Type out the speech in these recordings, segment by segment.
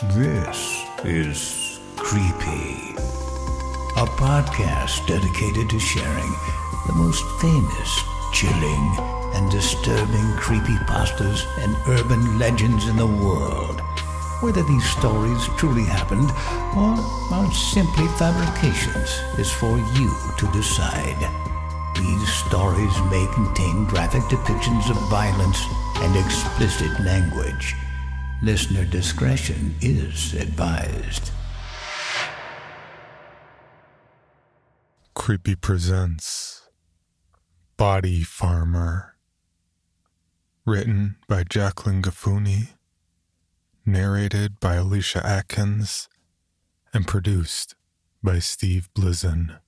This is Creepy, a podcast dedicated to sharing the most famous, chilling, and disturbing creepypastas and urban legends in the world. Whether these stories truly happened or are simply fabrications is for you to decide. These stories may contain graphic depictions of violence and explicit language. Listener discretion is advised. Creepy presents Body Farmer. Written by Jacqueline Gifuni, narrated by Alicia Atkins, and produced by Steve Blizin.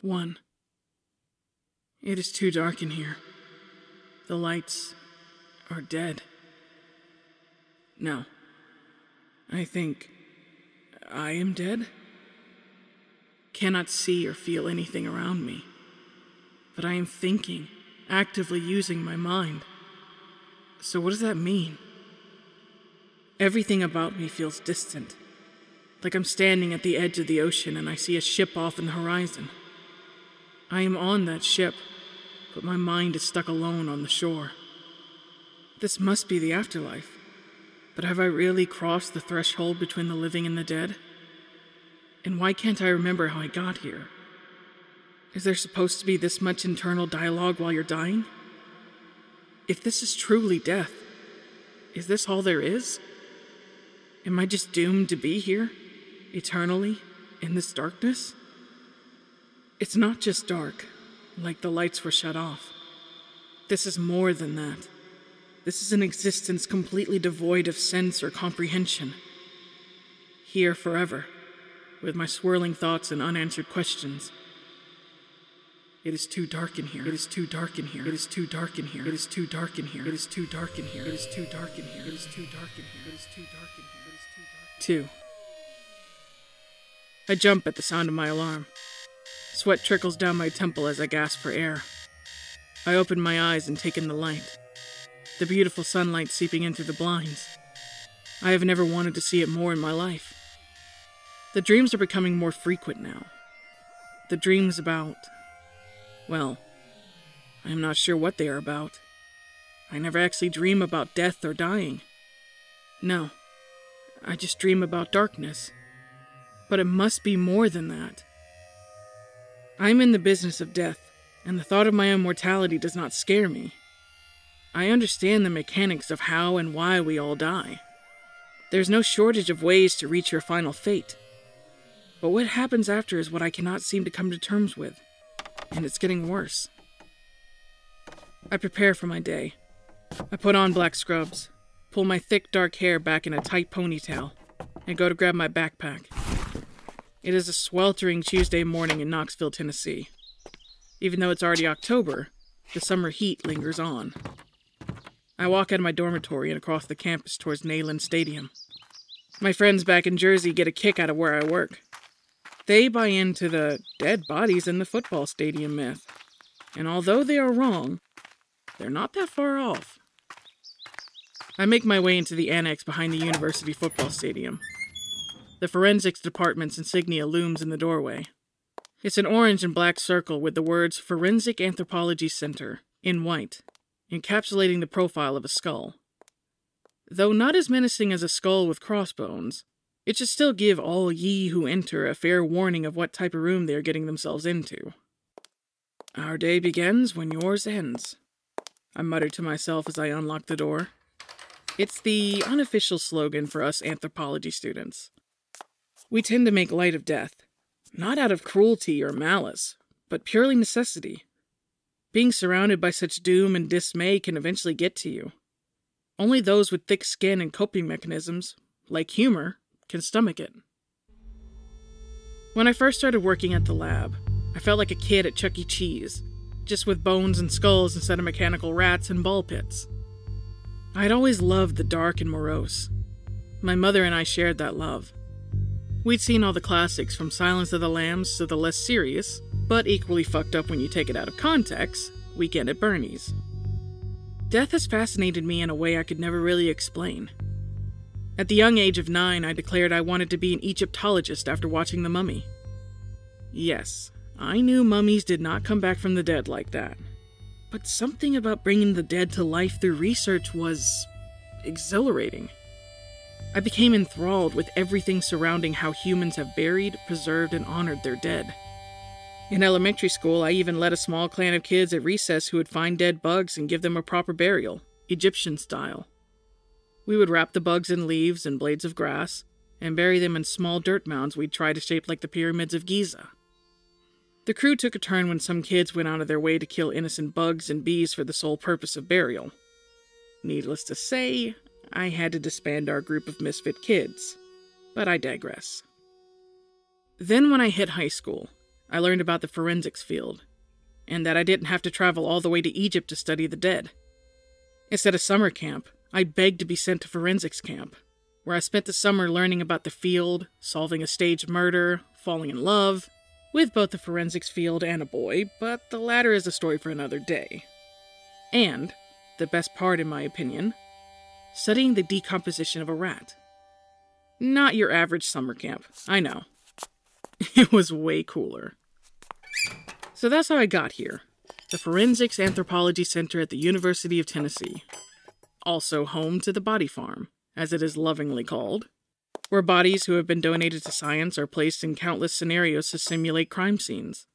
1. It is too dark in here. The lights are dead. No. I think I am dead. Cannot see or feel anything around me. But I am thinking, actively using my mind. So what does that mean? Everything about me feels distant. Like I'm standing at the edge of the ocean and I see a ship off in the horizon. I am on that ship, but my mind is stuck alone on the shore. This must be the afterlife. But have I really crossed the threshold between the living and the dead? And why can't I remember how I got here? Is there supposed to be this much internal dialogue while you're dying? If this is truly death, is this all there is? Am I just doomed to be here, eternally, in this darkness? It's not just dark, like the lights were shut off. This is more than that. This is an existence completely devoid of sense or comprehension. Here forever, with my swirling thoughts and unanswered questions. It is too dark in here. It is too dark in here. It is too dark in here. It is too dark in here. It is too dark in here. It is too dark in here. It is too dark in here. It is too dark in here. It is too dark. 2. I jump at the sound of my alarm. Sweat trickles down my temple as I gasp for air. I open my eyes and take in the light. The beautiful sunlight seeping in through the blinds. I have never wanted to see it more in my life. The dreams are becoming more frequent now. The dreams about... well, I am not sure what they are about. I never actually dream about death or dying. No, I just dream about darkness. But it must be more than that. I am in the business of death, and the thought of my own mortality does not scare me. I understand the mechanics of how and why we all die. There's no shortage of ways to reach your final fate. But what happens after is what I cannot seem to come to terms with, and it's getting worse. I prepare for my day. I put on black scrubs, pull my thick dark hair back in a tight ponytail, and go to grab my backpack. It is a sweltering Tuesday morning in Knoxville, Tennessee. Even though it's already October, the summer heat lingers on. I walk out of my dormitory and across the campus towards Neyland Stadium. My friends back in Jersey get a kick out of where I work. They buy into the dead bodies in the football stadium myth. And although they are wrong, they're not that far off. I make my way into the annex behind the university football stadium. The forensics department's insignia looms in the doorway. It's an orange and black circle with the words Forensic Anthropology Center in white, encapsulating the profile of a skull. Though not as menacing as a skull with crossbones, it should still give all ye who enter a fair warning of what type of room they are getting themselves into. Our day begins when yours ends, I mutter to myself as I unlock the door. It's the unofficial slogan for us anthropology students. We tend to make light of death, not out of cruelty or malice, but purely necessity. Being surrounded by such doom and dismay can eventually get to you. Only those with thick skin and coping mechanisms, like humor, can stomach it. When I first started working at the lab, I felt like a kid at Chuck E. Cheese, just with bones and skulls instead of mechanical rats and ball pits. I had always loved the dark and morose. My mother and I shared that love. We'd seen all the classics from Silence of the Lambs to the less serious, but equally fucked up when you take it out of context, Weekend at Bernie's. Death has fascinated me in a way I could never really explain. At the young age of 9, I declared I wanted to be an Egyptologist after watching The Mummy. Yes, I knew mummies did not come back from the dead like that. But something about bringing the dead to life through research was exhilarating. I became enthralled with everything surrounding how humans have buried, preserved, and honored their dead. In elementary school, I even led a small clan of kids at recess who would find dead bugs and give them a proper burial, Egyptian style. We would wrap the bugs in leaves and blades of grass, and bury them in small dirt mounds we'd try to shape like the pyramids of Giza. The crew took a turn when some kids went out of their way to kill innocent bugs and bees for the sole purpose of burial. Needless to say, I had to disband our group of misfit kids, but I digress. Then when I hit high school, I learned about the forensics field, and that I didn't have to travel all the way to Egypt to study the dead. Instead of summer camp, I begged to be sent to forensics camp, where I spent the summer learning about the field, solving a staged murder, falling in love, with both the forensics field and a boy, but the latter is a story for another day. And, the best part in my opinion, studying the decomposition of a rat. Not your average summer camp, I know. It was way cooler. So that's how I got here, the Forensics Anthropology Center at the University of Tennessee. Also home to the Body Farm, as it is lovingly called, where bodies who have been donated to science are placed in countless scenarios to simulate crime scenes.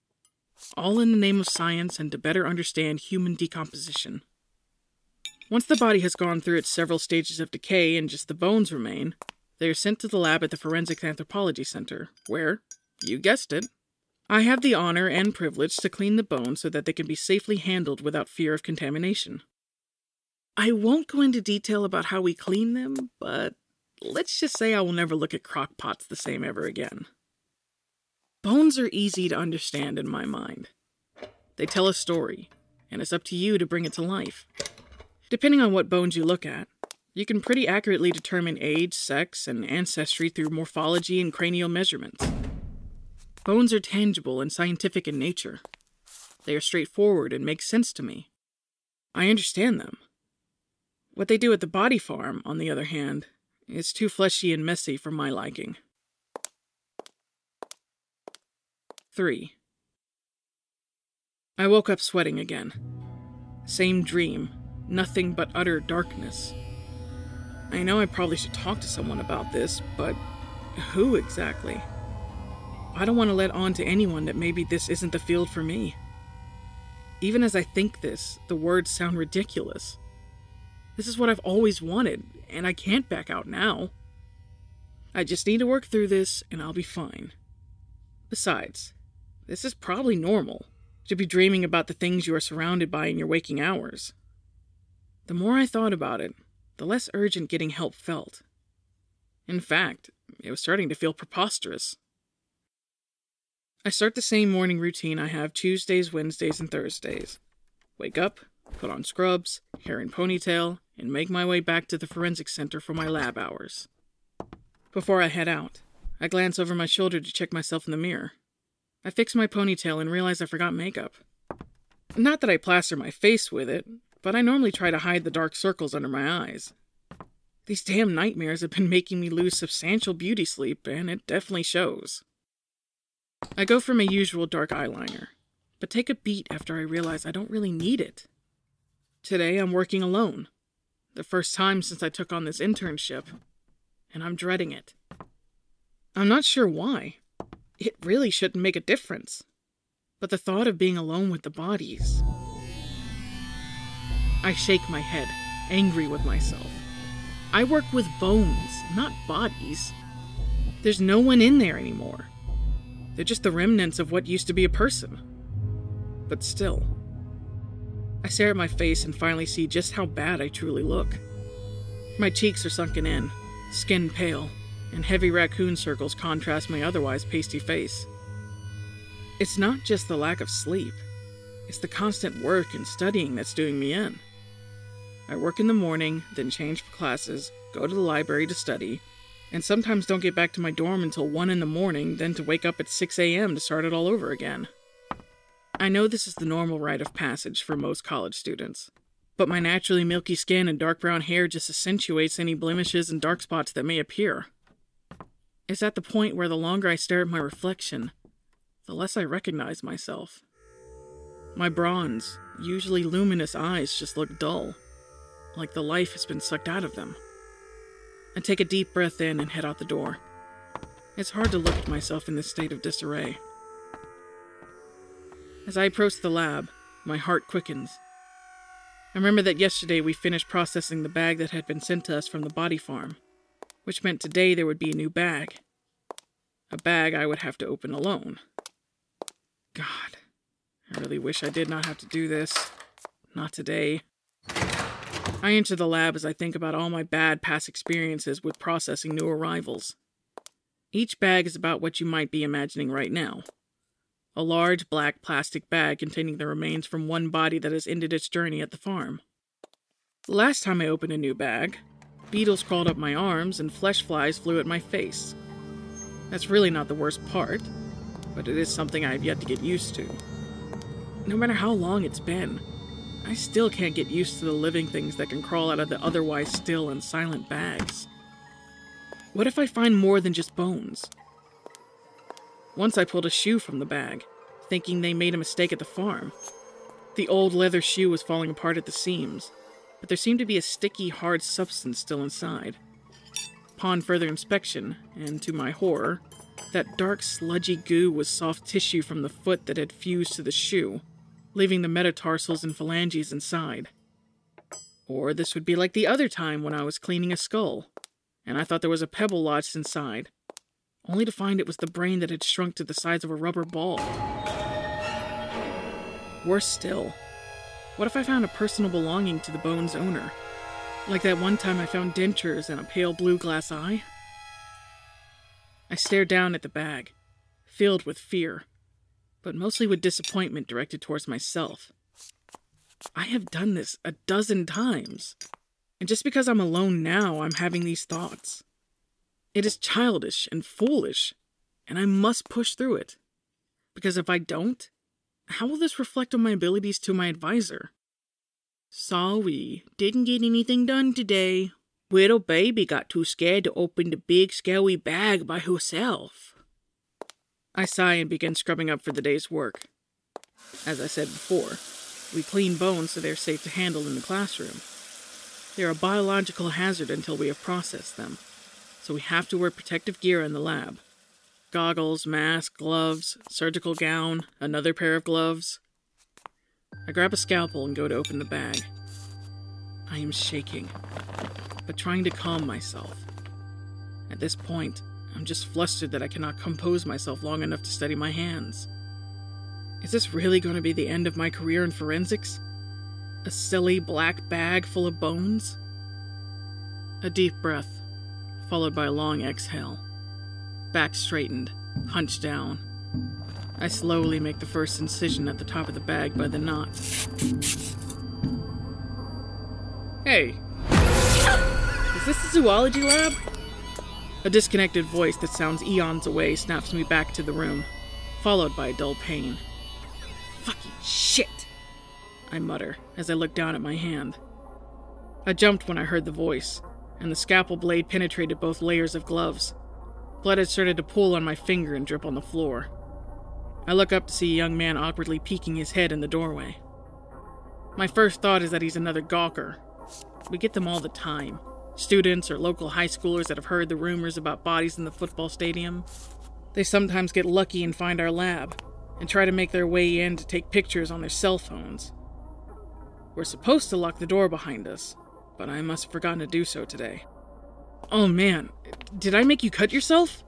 All in the name of science and to better understand human decomposition. Once the body has gone through its several stages of decay and just the bones remain, they are sent to the lab at the Forensics Anthropology Center, where, you guessed it, I have the honor and privilege to clean the bones so that they can be safely handled without fear of contamination. I won't go into detail about how we clean them, but let's just say I will never look at crock pots the same ever again. Bones are easy to understand in my mind. They tell a story, and it's up to you to bring it to life. Depending on what bones you look at, you can pretty accurately determine age, sex, and ancestry through morphology and cranial measurements. Bones are tangible and scientific in nature. They are straightforward and make sense to me. I understand them. What they do at the Body Farm, on the other hand, is too fleshy and messy for my liking. 3. I woke up sweating again. Same dream, nothing but utter darkness. I know I probably should talk to someone about this, but who exactly? I don't want to let on to anyone that maybe this isn't the field for me. Even as I think this, the words sound ridiculous. This is what I've always wanted, and I can't back out now. I just need to work through this, and I'll be fine. Besides, this is probably normal, to be dreaming about the things you are surrounded by in your waking hours. The more I thought about it, the less urgent getting help felt. In fact, it was starting to feel preposterous. I start the same morning routine I have Tuesdays, Wednesdays, and Thursdays. Wake up, put on scrubs, hair in ponytail, and make my way back to the forensics center for my lab hours. Before I head out, I glance over my shoulder to check myself in the mirror. I fix my ponytail and realize I forgot makeup. Not that I plaster my face with it, but I normally try to hide the dark circles under my eyes. These damn nightmares have been making me lose substantial beauty sleep, and it definitely shows. I go for my usual dark eyeliner, but take a beat after I realize I don't really need it. Today I'm working alone. The first time since I took on this internship, and I'm dreading it. I'm not sure why. It really shouldn't make a difference. But the thought of being alone with the bodies... I shake my head, angry with myself. I work with bones, not bodies. There's no one in there anymore. They're just the remnants of what used to be a person. But still... I stare at my face and finally see just how bad I truly look. My cheeks are sunken in, skin pale, and heavy raccoon circles contrast my otherwise pasty face. It's not just the lack of sleep. It's the constant work and studying that's doing me in. I work in the morning, then change for classes, go to the library to study, and sometimes don't get back to my dorm until 1 in the morning, then to wake up at 6 a.m. to start it all over again. I know this is the normal rite of passage for most college students. but my naturally milky skin and dark brown hair just accentuates any blemishes and dark spots that may appear. It's at the point where the longer I stare at my reflection, the less I recognize myself. My bronze, usually luminous eyes just look dull, like the life has been sucked out of them. I take a deep breath in and head out the door. It's hard to look at myself in this state of disarray. As I approach the lab, my heart quickens. I remember that yesterday we finished processing the bag that had been sent to us from the body farm, which meant today there would be a new bag. A bag I would have to open alone. God, I really wish I did not have to do this. Not today. I enter the lab as I think about all my bad past experiences with processing new arrivals. Each bag is about what you might be imagining right now. A large black plastic bag containing the remains from one body that has ended its journey at the farm. The last time I opened a new bag, beetles crawled up my arms and flesh flies flew at my face. That's really not the worst part, but it is something I have yet to get used to. No matter how long it's been, I still can't get used to the living things that can crawl out of the otherwise still and silent bags. What if I find more than just bones? Once I pulled a shoe from the bag, thinking they made a mistake at the farm. The old leather shoe was falling apart at the seams, but there seemed to be a sticky, hard substance still inside. Upon further inspection, and to my horror, that dark, sludgy goo was soft tissue from the foot that had fused to the shoe, leaving the metatarsals and phalanges inside. Or this would be like the other time when I was cleaning a skull, and I thought there was a pebble lodged inside, only to find it was the brain that had shrunk to the size of a rubber ball. Worse still, what if I found a personal belonging to the bone's owner? Like that one time I found dentures and a pale blue glass eye? I stared down at the bag, filled with fear, but mostly with disappointment directed towards myself. I have done this 12 times, and just because I'm alone now, I'm having these thoughts. It is childish and foolish, and I must push through it. Because if I don't, how will this reflect on my abilities to my advisor? Sorry, didn't get anything done today. Little baby got too scared to open the big scary bag by herself. I sigh and begin scrubbing up for the day's work. As I said before, we clean bones so they're safe to handle in the classroom. They're a biological hazard until we have processed them, so we have to wear protective gear in the lab. Goggles, mask, gloves, surgical gown, another pair of gloves. I grab a scalpel and go to open the bag. I am shaking, but trying to calm myself. At this point, I'm just flustered that I cannot compose myself long enough to steady my hands. Is this really going to be the end of my career in forensics? A silly black bag full of bones? A deep breath, followed by a long exhale. Back straightened, hunched down. I slowly make the first incision at the top of the bag by the knot. Hey! Is this the zoology lab? A disconnected voice that sounds eons away snaps me back to the room, followed by a dull pain. Fucking shit! I mutter as I look down at my hand. I jumped when I heard the voice, and the scalpel blade penetrated both layers of gloves. Blood had started to pool on my finger and drip on the floor. I look up to see a young man awkwardly peeking his head in the doorway. My first thought is that he's another gawker. We get them all the time. Students or local high schoolers that have heard the rumors about bodies in the football stadium. They sometimes get lucky and find our lab, and try to make their way in to take pictures on their cell phones. We're supposed to lock the door behind us, but I must have forgotten to do so today. Oh man, did I make you cut yourself?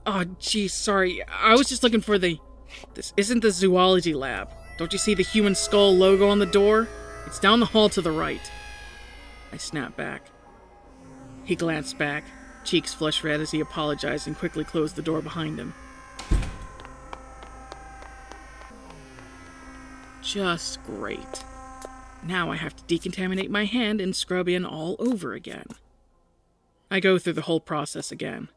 Oh geez, sorry, I was just looking for This isn't the zoology lab. Don't you see the human skull logo on the door? It's down the hall to the right. I snap back. He glanced back, cheeks flush red as he apologized and quickly closed the door behind him. Just great. Now I have to decontaminate my hand and scrub in all over again. I go through the whole process again,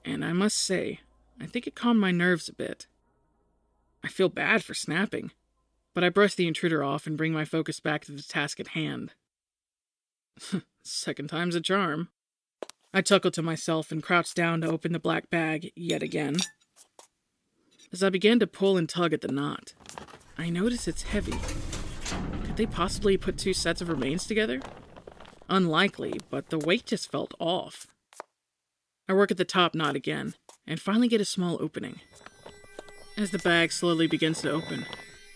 and I must say, I think it calmed my nerves a bit. I feel bad for snapping, but I brush the intruder off and bring my focus back to the task at hand. Second time's a charm. I chuckle to myself and crouch down to open the black bag yet again. As I begin to pull and tug at the knot, I notice it's heavy. Could they possibly put 2 sets of remains together? Unlikely, but the weight just felt off. I work at the top knot again, and finally get a small opening. As the bag slowly begins to open,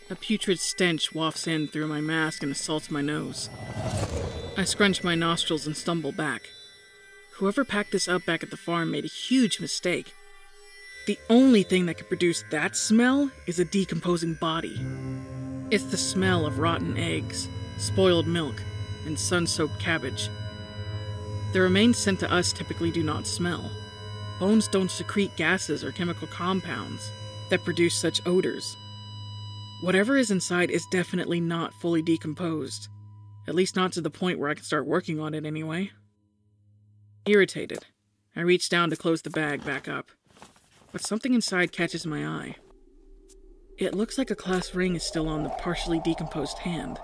a putrid stench wafts in through my mask and assaults my nose. I scrunch my nostrils and stumble back. Whoever packed this up back at the farm made a huge mistake. The only thing that could produce that smell is a decomposing body. It's the smell of rotten eggs, spoiled milk, and sun-soaked cabbage. The remains sent to us typically do not smell. Bones don't secrete gases or chemical compounds that produce such odors. Whatever is inside is definitely not fully decomposed. At least not to the point where I can start working on it anyway. Irritated, I reach down to close the bag back up, but something inside catches my eye. It looks like a class ring is still on the partially decomposed hand.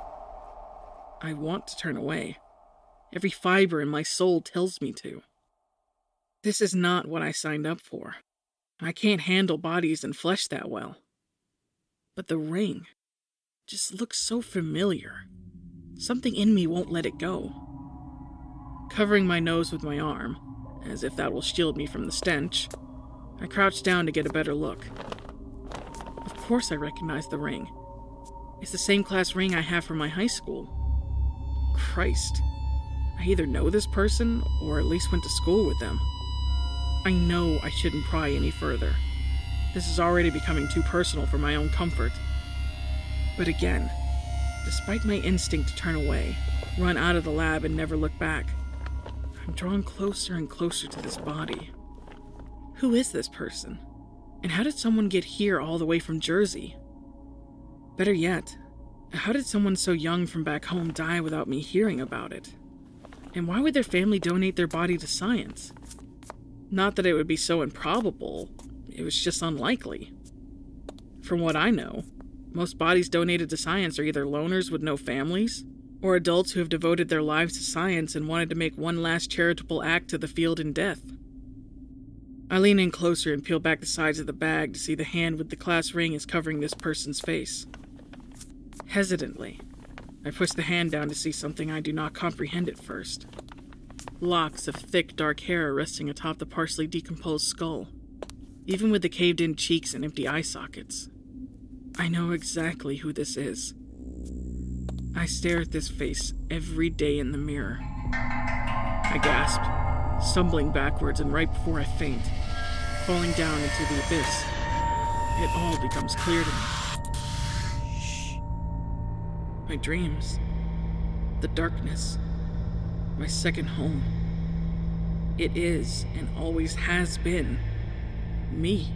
I want to turn away. Every fiber in my soul tells me to. This is not what I signed up for. I can't handle bodies and flesh that well. But the ring just looks so familiar. Something in me won't let it go. Covering my nose with my arm, as if that will shield me from the stench, I crouch down to get a better look. Of course I recognize the ring. It's the same class ring I have from my high school. Christ. I either know this person, or at least went to school with them. I know I shouldn't pry any further. This is already becoming too personal for my own comfort. But again, despite my instinct to turn away, run out of the lab and never look back, I'm drawn closer and closer to this body. Who is this person? And how did someone get here all the way from Jersey? Better yet, how did someone so young from back home die without me hearing about it? And why would their family donate their body to science? Not that it would be so improbable, it was just unlikely. From what I know, most bodies donated to science are either loners with no families, or adults who have devoted their lives to science and wanted to make one last charitable act to the field in death. I lean in closer and peel back the sides of the bag to see the hand with the class ring is covering this person's face. Hesitantly, I push the hand down to see something I do not comprehend at first. Locks of thick, dark hair resting atop the partially decomposed skull, even with the caved-in cheeks and empty eye sockets. I know exactly who this is. I stare at this face every day in the mirror. I gasp, stumbling backwards, and right before I faint, falling down into the abyss, it all becomes clear to me. My dreams, the darkness, my second home. It is, and always has been, me.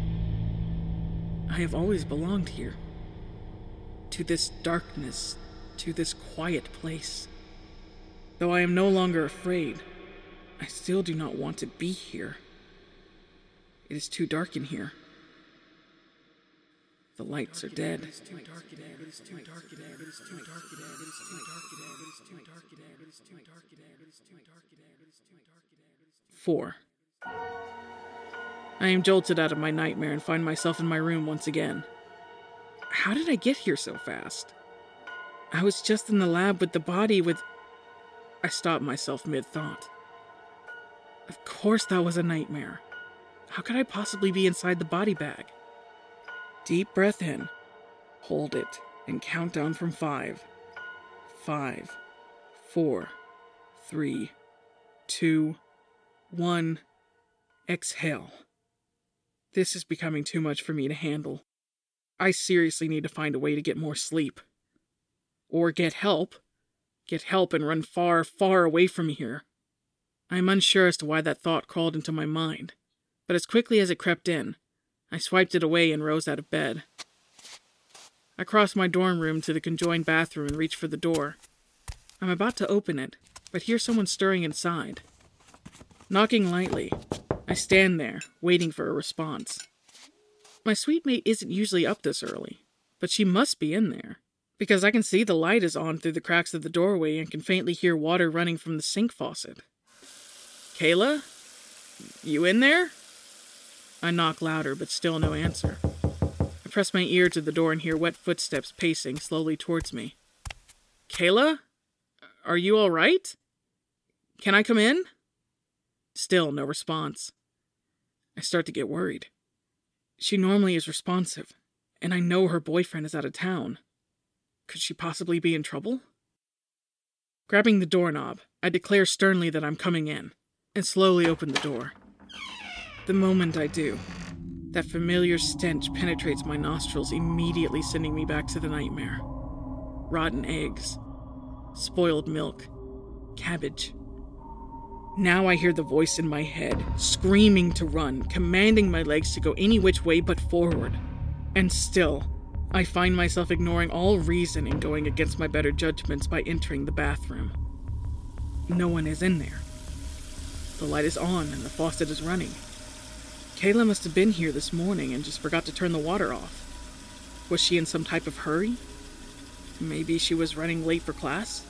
I have always belonged here. To this darkness, to this quiet place. Though I am no longer afraid, I still do not want to be here. It is too dark in here. The lights are dead. 4. I am jolted out of my nightmare and find myself in my room once again. How did I get here so fast? I was just in the lab with the body with... I stopped myself mid-thought. Of course that was a nightmare. How could I possibly be inside the body bag? Deep breath in, hold it, and count down from 5. 5, 4, 3, 2, 1. Exhale. This is becoming too much for me to handle. I seriously need to find a way to get more sleep. Or get help. Get help and run far, far away from here. I am unsure as to why that thought crawled into my mind, but as quickly as it crept in, I swiped it away and rose out of bed. I crossed my dorm room to the conjoined bathroom and reached for the door. I'm about to open it, but hear someone stirring inside. Knocking lightly, I stand there, waiting for a response. My suite mate isn't usually up this early, but she must be in there, Because I can see the light is on through the cracks of the doorway and can faintly hear water running from the sink faucet. Kayla? You in there? I knock louder, but still no answer. I press my ear to the door and hear wet footsteps pacing slowly towards me. Kayla? Are you all right? Can I come in? Still no response. I start to get worried. She normally is responsive, and I know her boyfriend is out of town. Could she possibly be in trouble? Grabbing the doorknob, I declare sternly that I'm coming in, and slowly open the door. The moment I do, that familiar stench penetrates my nostrils, immediately sending me back to the nightmare. Rotten eggs, spoiled milk, cabbage. Now I hear the voice in my head, screaming to run, commanding my legs to go any which way but forward. And still, I find myself ignoring all reason and going against my better judgments by entering the bathroom. No one is in there. The light is on and the faucet is running. Kayla must have been here this morning and just forgot to turn the water off. Was she in some type of hurry? Maybe she was running late for class?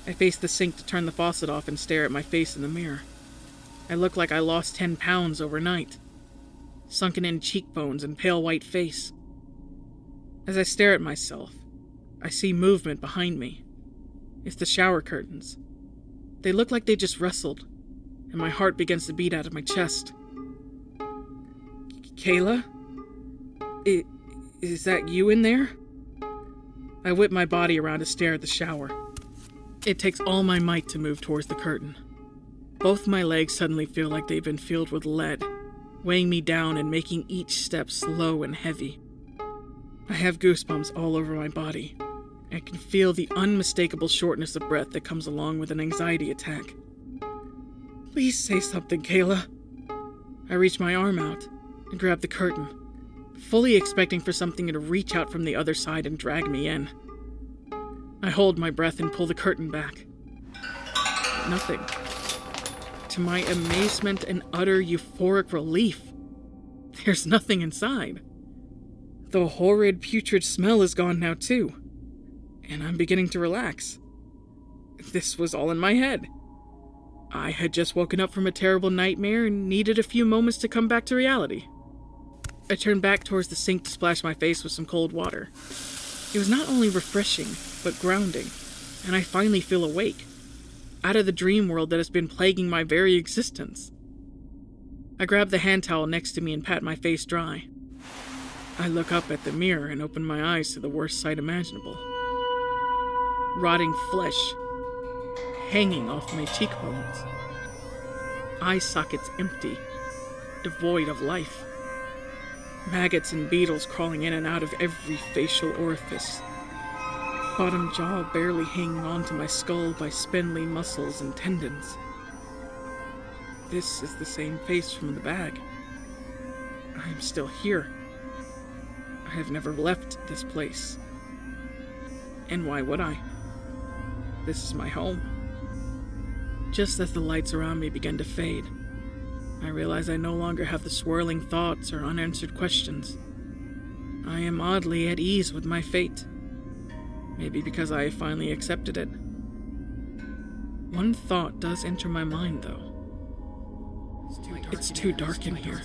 I face the sink to turn the faucet off and stare at my face in the mirror. I look like I lost 10 pounds overnight. Sunken in cheekbones and pale white face. As I stare at myself, I see movement behind me. It's the shower curtains. They look like they just rustled, and my heart begins to beat out of my chest. Kayla? Is that you in there? I whip my body around to stare at the shower. It takes all my might to move towards the curtain. Both my legs suddenly feel like they've been filled with lead, weighing me down and making each step slow and heavy. I have goosebumps all over my body, and can feel the unmistakable shortness of breath that comes along with an anxiety attack. Please say something, Kayla. I reach my arm out and grab the curtain, fully expecting for something to reach out from the other side and drag me in. I hold my breath and pull the curtain back. Nothing. To my amazement and utter euphoric relief, there's nothing inside. The horrid, putrid smell is gone now, too. And I'm beginning to relax. This was all in my head. I had just woken up from a terrible nightmare and needed a few moments to come back to reality. I turned back towards the sink to splash my face with some cold water. It was not only refreshing, but grounding, and I finally feel awake, out of the dream world that has been plaguing my very existence. I grab the hand towel next to me and pat my face dry. I look up at the mirror and open my eyes to the worst sight imaginable. Rotting flesh, hanging off my cheekbones. Eye sockets empty, devoid of life. Maggots and beetles crawling in and out of every facial orifice. Bottom jaw barely hanging onto my skull by spindly muscles and tendons. This is the same face from the bag. I am still here. I have never left this place. And why would I? This is my home. Just as the lights around me begin to fade, I realize I no longer have the swirling thoughts or unanswered questions. I am oddly at ease with my fate. Maybe because I have finally accepted it. One thought does enter my mind, though. It's too dark in here.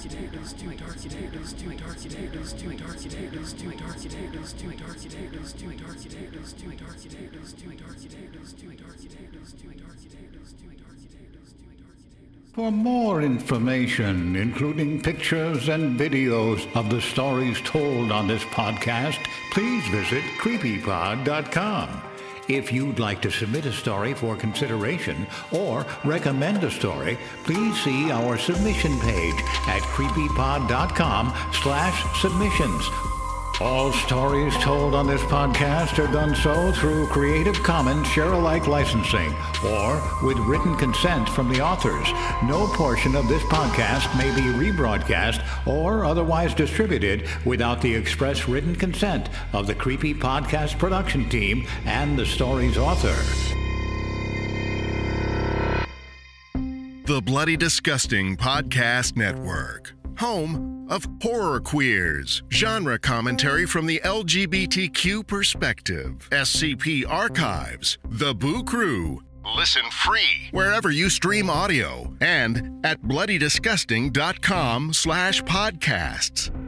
For more information, including pictures and videos of the stories told on this podcast, please visit creepypod.com. If you'd like to submit a story for consideration or recommend a story, please see our submission page at creepypod.com/submissions. All stories told on this podcast are done so through Creative Commons Share-alike licensing or with written consent from the authors. No portion of this podcast may be rebroadcast or otherwise distributed without the express written consent of the Creepy Podcast production team and the story's author. The Bloody Disgusting Podcast Network. home of horror queers, genre commentary from the LGBTQ perspective. SCP Archives, The Boo Crew. Listen free wherever you stream audio and at bloodydisgusting.com/podcasts.